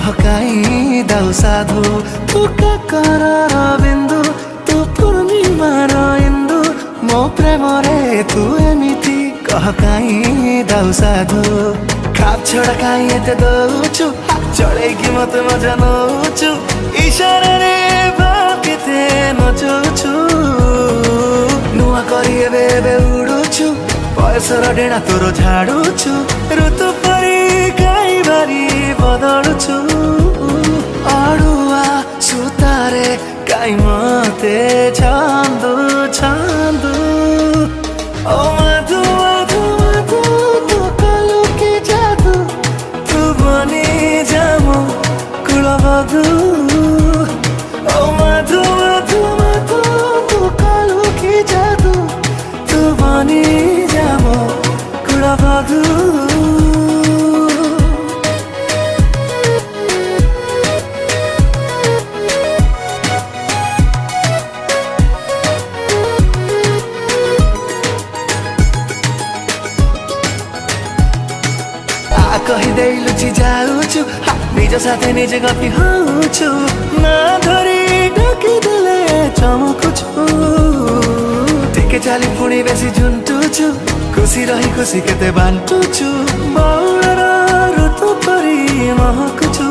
कहकाई दाउ साधु तू काकर बिंदु तू पूर्णिमार इंदु मो प्रेम रे तू एमिति कहकाई दाउ साधु खाप छोड़ा काई एते दौचु चढ़ेगी मत मजा नौचु इशारा रे भाकेते नचुचु नुआ करी एबे एबे उडुचु बयसर डेणा तोर झाडुचु ऋतु परी काई बारी बदलुचु अडुआ सुतारे काई मते छान्दु छान्दु ओ मधु मधु मधु तू कालु की जादू तू बनी जामो कुलबधु ओ मधु मधु मधु तू कालु की जादू तू बनी जामो कुलबधु कहिदे लुचि जाऊछु निज साथे निज गति होछु ना धरी ढाकिदेले चमकुछु टिके चाली पुणी बेसी झुंटुछु खुशी रही खुशी केते बांटुछु बाउलार ऋतु परी महकुछु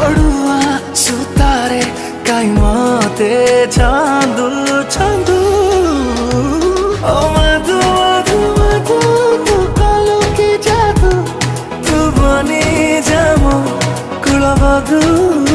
अडुआ सुतारे काई मते छान्दु छान्दु ओ मधु मधु मधु तू कालु की जादू तू बनी जामो कुलबधु।